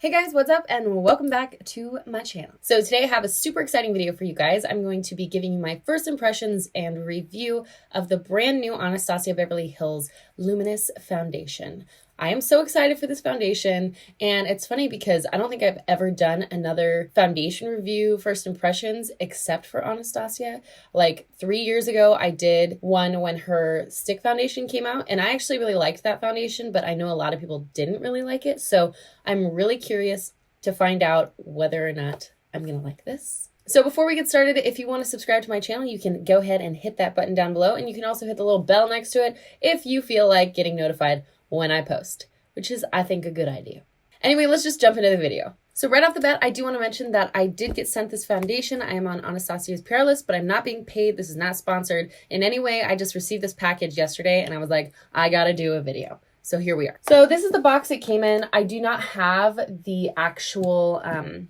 Hey guys, what's up and welcome back to my channel. So today I have a super exciting video for you guys. I'm going to be giving you my first impressions and review of the brand new Anastasia Beverly Hills Luminous foundation. I am so excited for this foundation, and it's funny because I don't think I've ever done another foundation review first impressions except for Anastasia. Like 3 years ago, I did one when her stick foundation came out, and I actually really liked that foundation, but I know a lot of people didn't really like it, so I'm really curious to find out whether or not I'm gonna like this. So before we get started, if you want to subscribe to my channel, you can go ahead and hit that button down below, and you can also hit the little bell next to it if you feel like getting notified when I post, which is, I think, a good idea. Anyway, let's just jump into the video. So right off the bat, I do want to mention that I did get sent this foundation. I am on Anastasia's PR list, but I'm not being paid. This is not sponsored in any way. I just received this package yesterday, and I was like, I gotta do a video. So here we are. So this is the box it came in. I do not have the actual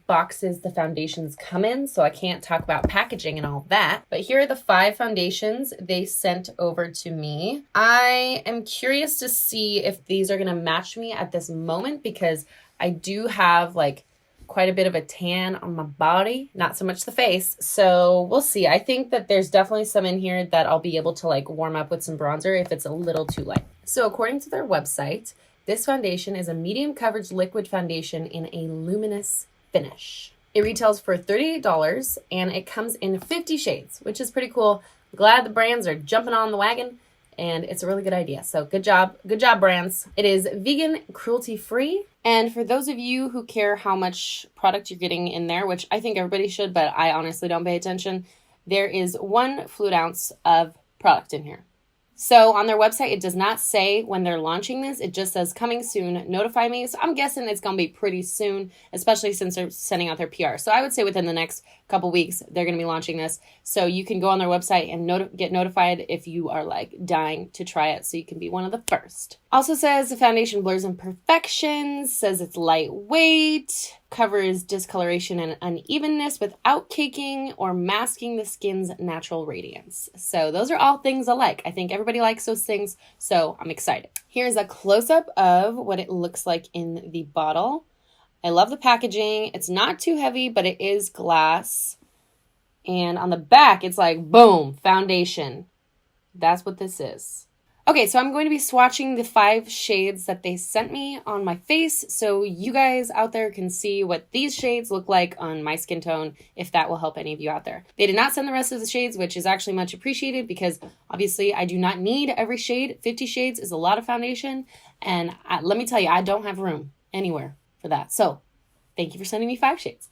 boxes the foundations come in, so I can't talk about packaging and all that. But here are the 5 foundations they sent over to me. I am curious to see if these are gonna match me at this moment because I do have like quite a bit of a tan on my body, not so much the face. So we'll see. I think that there's definitely some in here that I'll be able to like warm up with some bronzer if it's a little too light. So according to their website, this foundation is a medium coverage liquid foundation in a luminous finish. It retails for $38 and it comes in 50 shades, which is pretty cool. Glad the brands are jumping on the wagon, and it's a really good idea. So good job brands. It is vegan, cruelty-free. And for those of you who care how much product you're getting in there, which I think everybody should, but I honestly don't pay attention, there is 1 fluid ounce of product in here. So on their website, it does not say when they're launching this. It just says coming soon, notify me. So I'm guessing it's going to be pretty soon, especially since they're sending out their PR. So I would say within the next couple weeks, they're going to be launching this. So you can go on their website and get notified if you are like dying to try it. So you can be one of the first. Also says the foundation blurs imperfections, says it's lightweight, covers discoloration and unevenness without caking or masking the skin's natural radiance. So those are all things I like. I think everybody likes those things, so I'm excited. Here's a close-up of what it looks like in the bottle. I love the packaging. It's not too heavy, but it is glass. And on the back, it's like, boom, foundation. That's what this is. Okay, so I'm going to be swatching the 5 shades that they sent me on my face so you guys out there can see what these shades look like on my skin tone, if that will help any of you out there. They did not send the rest of the shades, which is actually much appreciated because obviously I do not need every shade. 50 shades is a lot of foundation, and let me tell you, I don't have room anywhere for that. So thank you for sending me 5 shades.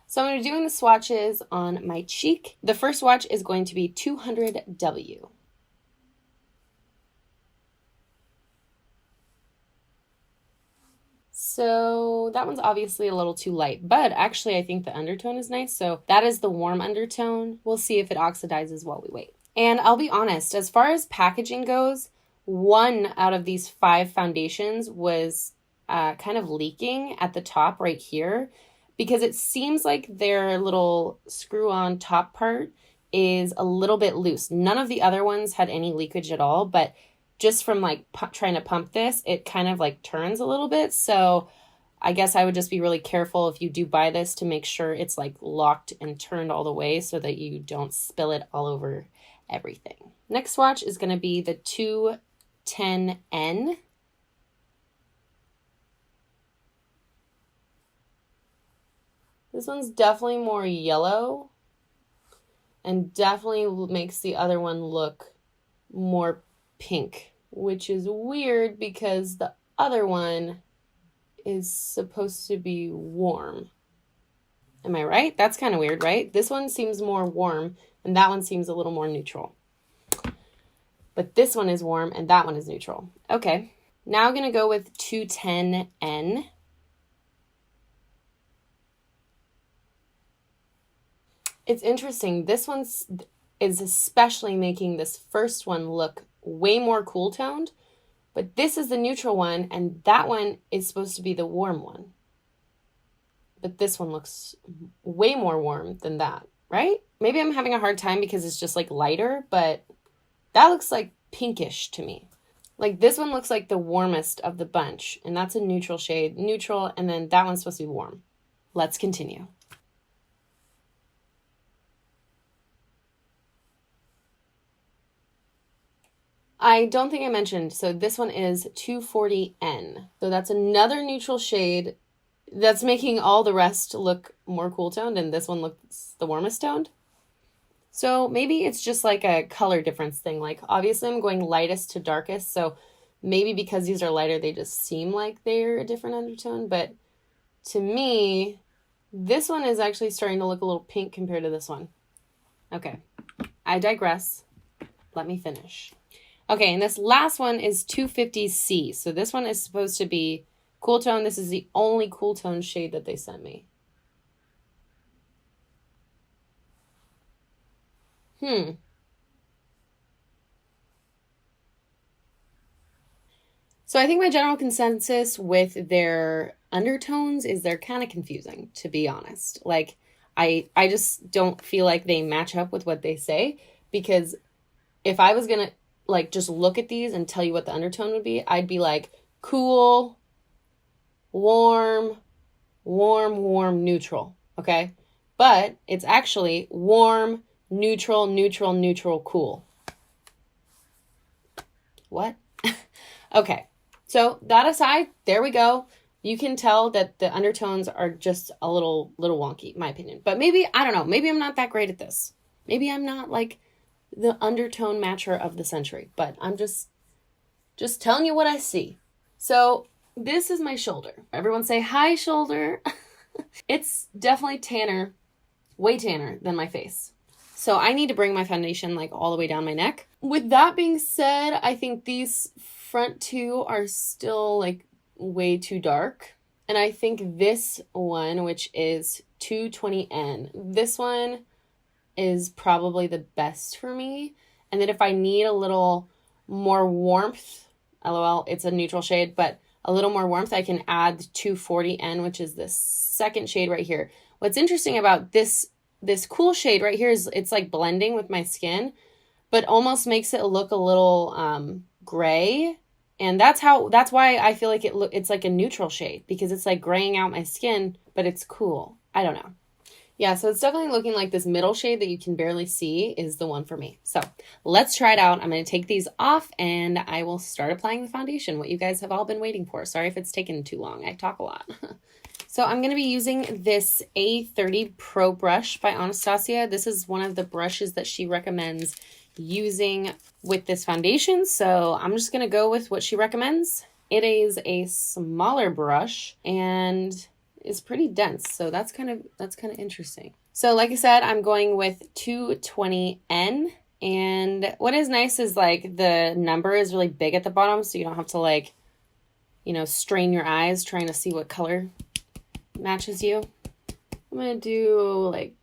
So I'm going to be doing the swatches on my cheek. The first swatch is going to be 200W. So that one's obviously a little too light, but actually I think the undertone is nice. So that is the warm undertone. We'll see if it oxidizes while we wait. And I'll be honest, as far as packaging goes, 1 out of these 5 foundations was kind of leaking at the top right here because it seems like their little screw-on top part is a little bit loose. None of the other ones had any leakage at all, but just from like trying to pump this, it kind of like turns a little bit. So I guess I would just be really careful if you do buy this to make sure it's like locked and turned all the way so that you don't spill it all over everything. Next swatch is going to be the 210N. This one's definitely more yellow and definitely makes the other one look more pink, which is weird because the other one is supposed to be warm. Am I right? That's kind of weird, right? This one seems more warm and that one seems a little more neutral. But this one is warm and that one is neutral. Okay, now I'm going to go with 210N. It's interesting. This one is especially making this first one look way more cool toned, but this is the neutral one and that one is supposed to be the warm one. But this one looks way more warm than that, right? Maybe I'm having a hard time because it's just like lighter, but that looks like pinkish to me. Like this one looks like the warmest of the bunch, and that's a neutral shade, neutral, and then that one's supposed to be warm. Let's continue. I don't think I mentioned, so this one is 240N. So that's another neutral shade that's making all the rest look more cool toned, and this one looks the warmest toned. So maybe it's just like a color difference thing. Like obviously I'm going lightest to darkest, so maybe because these are lighter, they just seem like they're a different undertone. But to me, this one is actually starting to look a little pink compared to this one. Okay, I digress. Let me finish. Okay, and this last one is 250C. So this one is supposed to be cool tone. This is the only cool tone shade that they sent me. So I think my general consensus with their undertones is they're kind of confusing, to be honest. Like I just don't feel like they match up with what they say, because if I was going to like just look at these and tell you what the undertone would be, I'd be like cool, warm, warm, warm, neutral, okay? But it's actually warm, neutral, neutral, neutral, cool. What? Okay. So that aside, there we go. You can tell that the undertones are just a little wonky, in my opinion. But maybe, I don't know, maybe I'm not that great at this. Maybe I'm not like the undertone matcher of the century, but I'm just telling you what I see. So this is my shoulder. Everyone say hi, shoulder. It's definitely tanner, way tanner than my face. So I need to bring my foundation like all the way down my neck. With that being said, I think these front two are still like way too dark. And I think this one, which is 220N, this one is probably the best for me. And then if I need a little more warmth, LOL, it's a neutral shade, but a little more warmth, I can add 240N, which is this second shade right here. What's interesting about this cool shade right here is it's like blending with my skin, but almost makes it look a little gray. And that's why I feel like it's like a neutral shade, because it's like graying out my skin, but it's cool. I don't know. Yeah, so it's definitely looking like this middle shade that you can barely see is the one for me. So let's try it out. I'm going to take these off and I will start applying the foundation, what you guys have all been waiting for. Sorry if it's taken too long. I talk a lot. So I'm going to be using this A30 Pro brush by Anastasia. This is one of the brushes that she recommends using with this foundation. So I'm just going to go with what she recommends. It is a smaller brush and is pretty dense, so that's kind of interesting. So like I said, I'm going with 220N, and what is nice is like the number is really big at the bottom, so you don't have to like, you know, strain your eyes trying to see what color matches you. I'm gonna do like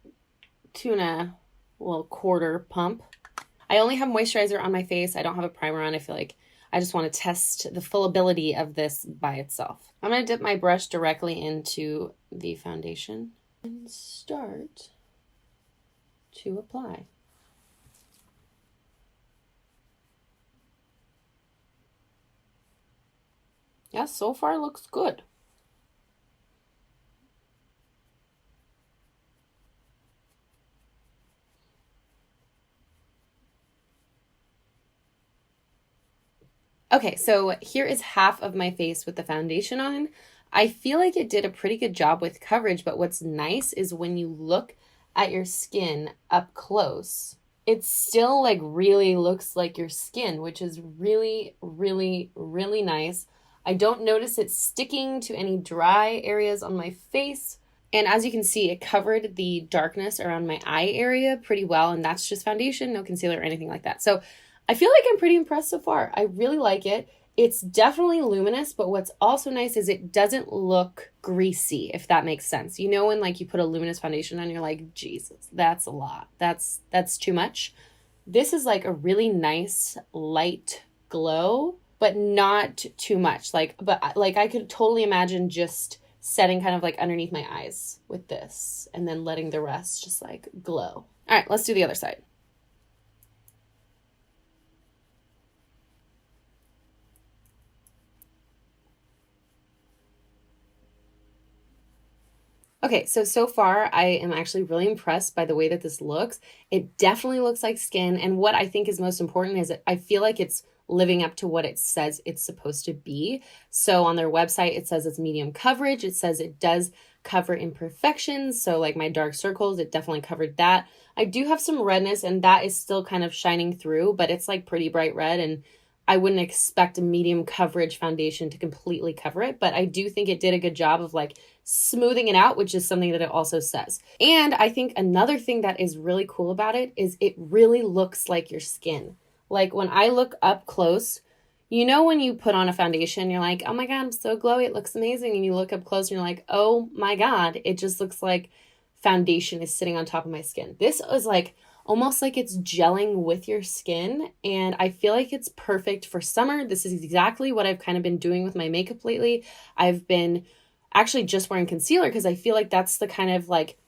2.25 pump. I only have moisturizer on my face. I don't have a primer on. I feel like I just want to test the full ability of this by itself. I'm going to dip my brush directly into the foundation and start to apply. Yeah, so far looks good. Okay, so here is half of my face with the foundation on. I feel like it did a pretty good job with coverage, but what's nice is when you look at your skin up close, it still like really looks like your skin, which is really, really, really nice. I don't notice it sticking to any dry areas on my face. And as you can see, it covered the darkness around my eye area pretty well, and that's just foundation, no concealer or anything like that. So I feel like I'm pretty impressed so far. I really like it. It's definitely luminous, but what's also nice is it doesn't look greasy, if that makes sense. You know when like you put a luminous foundation on, you're like, Jesus, that's a lot. That's too much. This is like a really nice light glow, but not too much. But I could totally imagine just setting kind of like underneath my eyes with this and then letting the rest just like glow. All right, let's do the other side. Okay, so far I am actually really impressed by the way that this looks. It definitely looks like skin, and what I think is most important is that I feel like it's living up to what it says it's supposed to be. So on their website, it says it's medium coverage. It says it does cover imperfections. So like my dark circles, it definitely covered that. I do have some redness, and that is still kind of shining through, but it's like pretty bright red, and I wouldn't expect a medium coverage foundation to completely cover it, but I do think it did a good job of like smoothing it out, which is something that it also says. And I think another thing that is really cool about it is it really looks like your skin. Like when I look up close, you know, when you put on a foundation, you're like, oh my God, I'm so glowy. It looks amazing. And you look up close and you're like, oh my God, it just looks like foundation is sitting on top of my skin. This is like almost like it's gelling with your skin, and I feel like it's perfect for summer. This is exactly what I've kind of been doing with my makeup lately. I've been actually just wearing concealer because I feel like that's the kind of like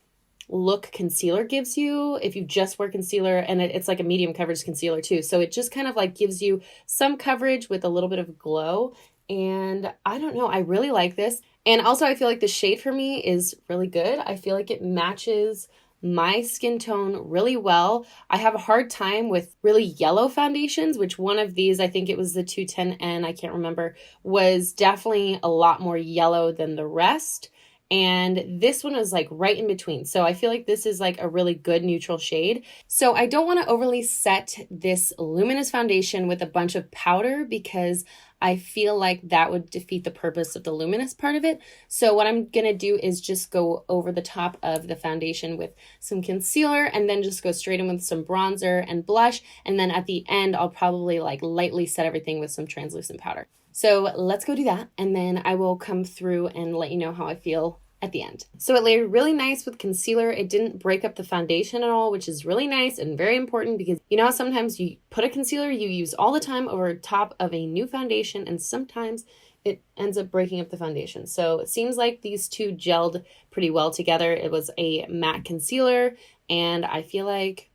look concealer gives you if you just wear concealer, and it's like a medium coverage concealer too. So it just kind of like gives you some coverage with a little bit of glow, and I don't know, I really like this. And also I feel like the shade for me is really good. I feel like it matches my skin tone really well. I have a hard time with really yellow foundations, which one of these, I think it was the 210N, I can't remember, was definitely a lot more yellow than the rest. And this one was like right in between. So I feel like this is like a really good neutral shade. So I don't want to overly set this Luminous foundation with a bunch of powder because I feel like that would defeat the purpose of the Luminous part of it. So what I'm going to do is just go over the top of the foundation with some concealer and then just go straight in with some bronzer and blush. And then at the end, I'll probably like lightly set everything with some translucent powder. So let's go do that. And then I will come through and let you know how I feel at the end. So it layered really nice with concealer. It didn't break up the foundation at all, which is really nice and very important because you know how sometimes you put a concealer you use all the time over top of a new foundation and sometimes it ends up breaking up the foundation. So it seems like these two gelled pretty well together. It was a matte concealer and I feel like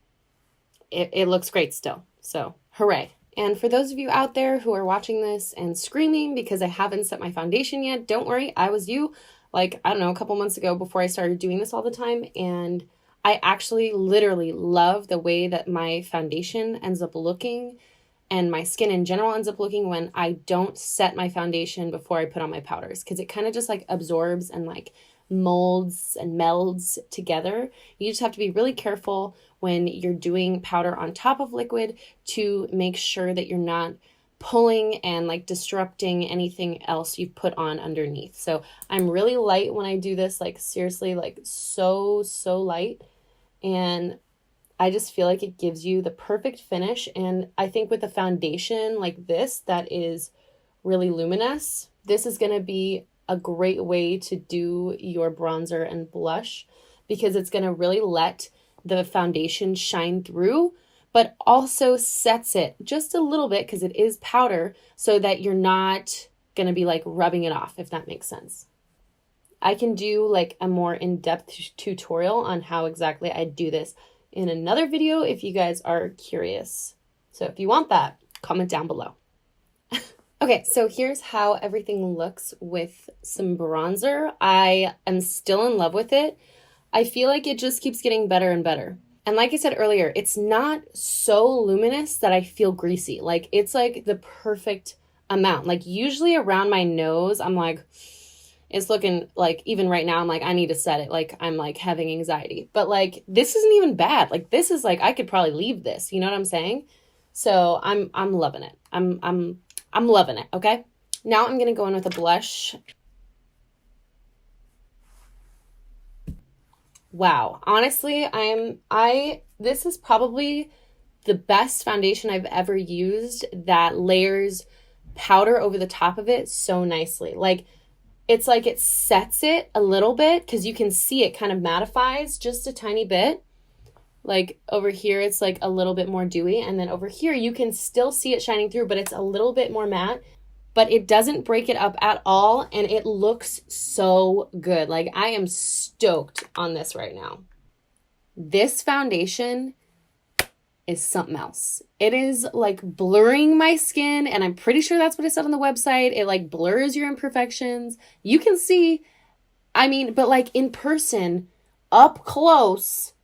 it looks great still. So hooray. And for those of you out there who are watching this and screaming because I haven't set my foundation yet, don't worry, I was you. Like, I don't know, a couple months ago before I started doing this all the time. And I actually literally love the way that my foundation ends up looking and my skin in general ends up looking when I don't set my foundation before I put on my powders. Because it kind of just like absorbs and like molds and melds together. You just have to be really careful when you're doing powder on top of liquid to make sure that you're not pulling and like disrupting anything else you've put on underneath. So I'm really light when I do this, like seriously, like so light. And I just feel like it gives you the perfect finish. And I think with a foundation like this, that is really luminous, this is going to be a great way to do your bronzer and blush because it's going to really let the foundation shine through, but also sets it just a little bit because it is powder so that you're not going to be like rubbing it off, if that makes sense. I can do like a more in-depth tutorial on how exactly I do this in another video if you guys are curious. So if you want that, comment down below. Okay, so here's how everything looks with some bronzer. I am still in love with it. I feel like it just keeps getting better and better. And like I said earlier, it's not so luminous that I feel greasy. Like it's like the perfect amount. Like usually around my nose, I'm like, it's looking like, even right now, I'm like, I need to set it. Like I'm like having anxiety, but like, this isn't even bad. Like this is like, I could probably leave this, you know what I'm saying? So I'm loving it. I'm loving it. Okay. Now I'm going to go in with a blush. Wow. Honestly, this is probably the best foundation I've ever used that layers powder over the top of it so nicely. Like, it's like it sets it a little bit because you can see it kind of mattifies just a tiny bit. Like over here, it's like a little bit more dewy. And then over here, you can still see it shining through, but it's a little bit more matte. But it doesn't break it up at all, and it looks so good. Like, I am stoked on this right now. This foundation is something else. It is, like, blurring my skin, and I'm pretty sure that's what it said on the website. It, like, blurs your imperfections. You can see I mean, but like in person, up close,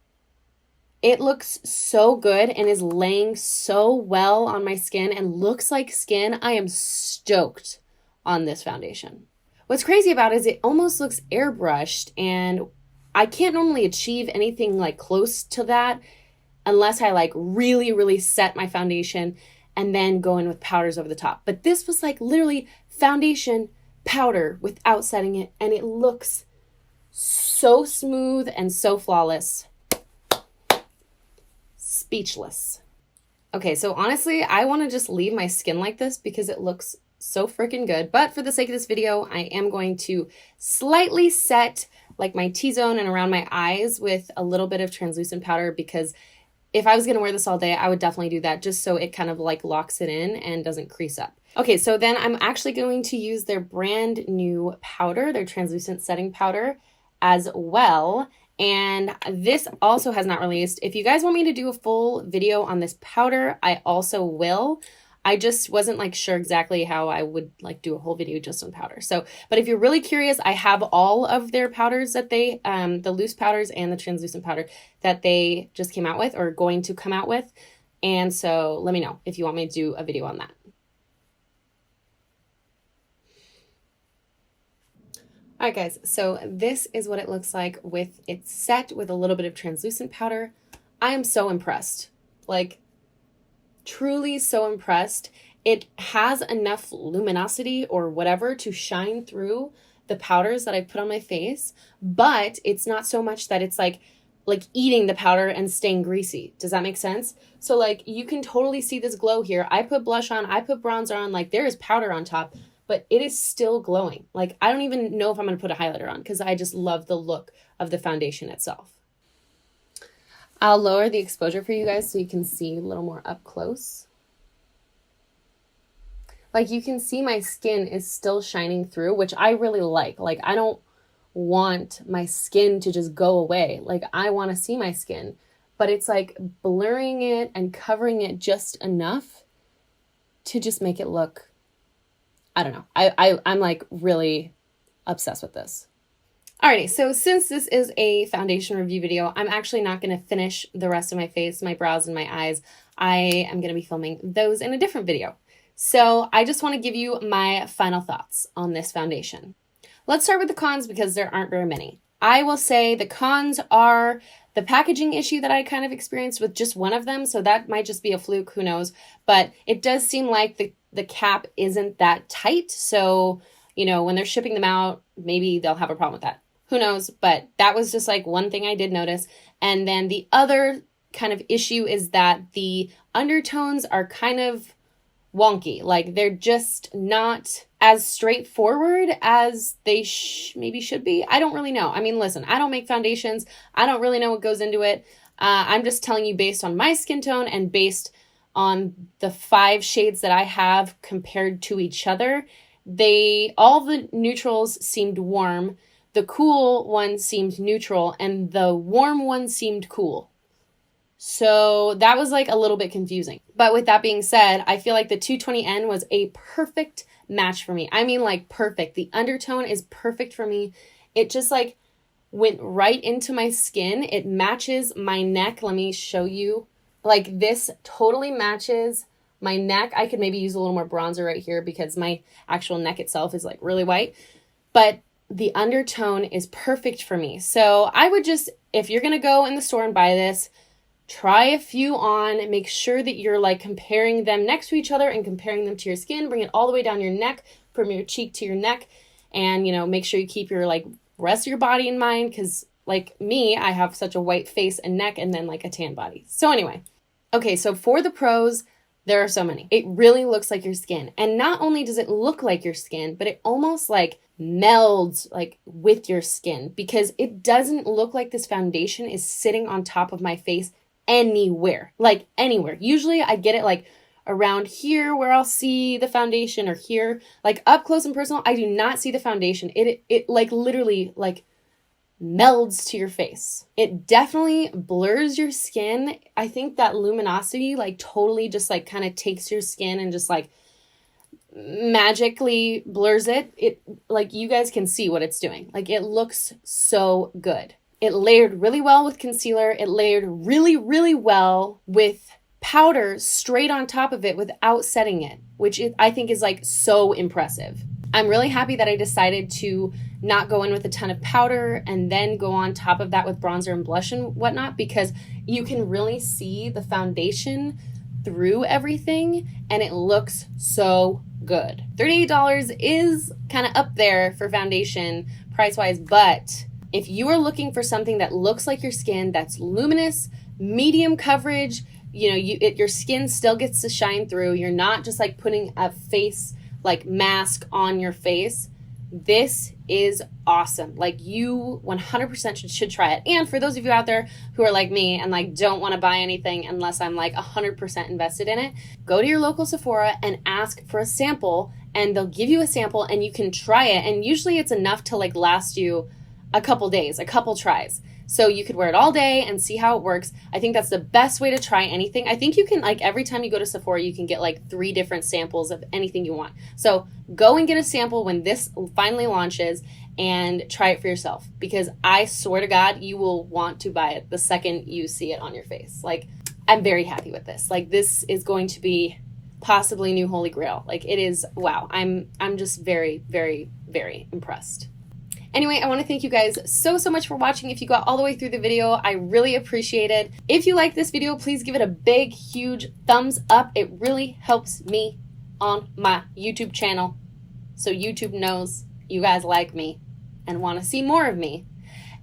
it looks so good and is laying so well on my skin and looks like skin. I am stoked on this foundation. What's crazy about it is it almost looks airbrushed, and I can't normally achieve anything like close to that unless I like really, really set my foundation and then go in with powders over the top. But this was like literally foundation, powder without setting it, and it looks so smooth and so flawless. Speechless. Okay, so honestly, I want to just leave my skin like this because it looks so freaking good. But for the sake of this video, I am going to slightly set like my T-zone and around my eyes with a little bit of translucent powder, because if I was going to wear this all day, I would definitely do that just so it kind of like locks it in and doesn't crease up. Okay, so then I'm actually going to use their brand new powder, their translucent setting powder as well. And this also has not released. If you guys want me to do a full video on this powder, I also will. I just wasn't like sure exactly how I would like do a whole video just on powder. So, but if you're really curious, I have all of their powders that they, the loose powders and the translucent powder that they just came out with or going to come out with. And so let me know if you want me to do a video on that. All right, guys, so this is what it looks like with it set with a little bit of translucent powder. I am so impressed. Like, truly so impressed. It has enough luminosity or whatever to shine through the powders that I put on my face, but it's not so much that it's like eating the powder and staying greasy. Does that make sense? So like you can totally see this glow here. I put blush on, I put bronzer on, like there is powder on top, but it is still glowing. Like I don't even know if I'm going to put a highlighter on because I just love the look of the foundation itself. I'll lower the exposure for you guys so you can see a little more up close. Like you can see my skin is still shining through, which I really like. Like I don't want my skin to just go away. Like I want to see my skin, but it's like blurring it and covering it just enough to just make it look, I don't know. I'm like really obsessed with this. Alrighty, so since this is a foundation review video, I'm actually not going to finish the rest of my face, my brows, and my eyes. I am going to be filming those in a different video. So I just want to give you my final thoughts on this foundation. Let's start with the cons because there aren't very many. I will say the cons are the packaging issue that I kind of experienced with just one of them, so that might just be a fluke, who knows. But it does seem like the cap isn't that tight, so, you know, when they're shipping them out, maybe they'll have a problem with that. Who knows? But that was just like one thing I did notice. And then the other kind of issue is that the undertones are kind of wonky. Like they're just not as straightforward as they maybe should be. I don't really know. I mean, listen, I don't make foundations. I don't really know what goes into it. I'm just telling you based on my skin tone and based on the 5 shades that I have compared to each other. All the neutrals seemed warm. The cool one seemed neutral and the warm one seemed cool. So that was like a little bit confusing. But with that being said, I feel like the 220N was a perfect match for me. I mean like perfect. The undertone is perfect for me. It just like went right into my skin. It matches my neck. Let me show you. Like this totally matches my neck. I could maybe use a little more bronzer right here because my actual neck itself is like really white. But the undertone is perfect for me. So I would just, if you're going to go in the store and buy this, try a few on, make sure that you're like comparing them next to each other and comparing them to your skin. Bring it all the way down your neck from your cheek to your neck. And, you know, make sure you keep your like rest of your body in mind. Cause like me, I have such a white face and neck and then like a tan body. So anyway, okay. So for the pros, there are so many. It really looks like your skin. And not only does it look like your skin, but it almost like melds like with your skin because it doesn't look like this foundation is sitting on top of my face anywhere, like anywhere. Usually I get it like around here where I'll see the foundation or here, like up close and personal. I do not see the foundation. It like literally like melds to your face. It definitely blurs your skin. I think that luminosity like totally just like kind of takes your skin and just like magically blurs it, like you guys can see what it's doing. Like it looks so good. It layered really well with concealer. It layered really, really well with powder straight on top of it without setting it, which I think is like so impressive. I'm really happy that I decided to not go in with a ton of powder and then go on top of that with bronzer and blush and whatnot, because you can really see the foundation through everything and it looks so good. $38 is kind of up there for foundation price-wise, but if you are looking for something that looks like your skin, that's luminous, medium coverage, you know, your skin still gets to shine through, you're not just like putting a face like mask on your face, this is awesome. Like you 100% should try it. And for those of you out there who are like me and like don't want to buy anything unless I'm like 100% invested in it, go to your local Sephora and ask for a sample, and they'll give you a sample and you can try it. And usually it's enough to like last you a couple days, a couple tries. So you could wear it all day and see how it works. I think that's the best way to try anything. I think you can, like, every time you go to Sephora, you can get like 3 different samples of anything you want. So go and get a sample when this finally launches and try it for yourself, because I swear to God, you will want to buy it the second you see it on your face. Like, I'm very happy with this. Like, this is going to be possibly new holy grail. Like, it is, wow. I'm just very, very, very impressed. Anyway, I want to thank you guys so much for watching. If you got all the way through the video, I really appreciate it. If you like this video, please give it a big, huge thumbs up. It really helps me on my YouTube channel, so YouTube knows you guys like me and want to see more of me.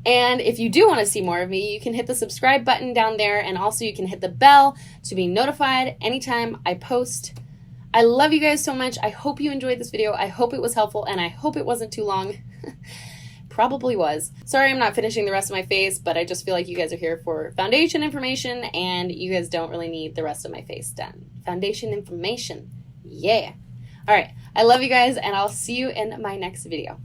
And if you do want to see more of me, you can hit the subscribe button down there, and also you can hit the bell to be notified anytime I post. I love you guys so much. I hope you enjoyed this video. I hope it was helpful, and I hope it wasn't too long. Probably was. Sorry I'm not finishing the rest of my face, but I just feel like you guys are here for foundation information and you guys don't really need the rest of my face done. Foundation information. Yeah. All right. I love you guys, and I'll see you in my next video.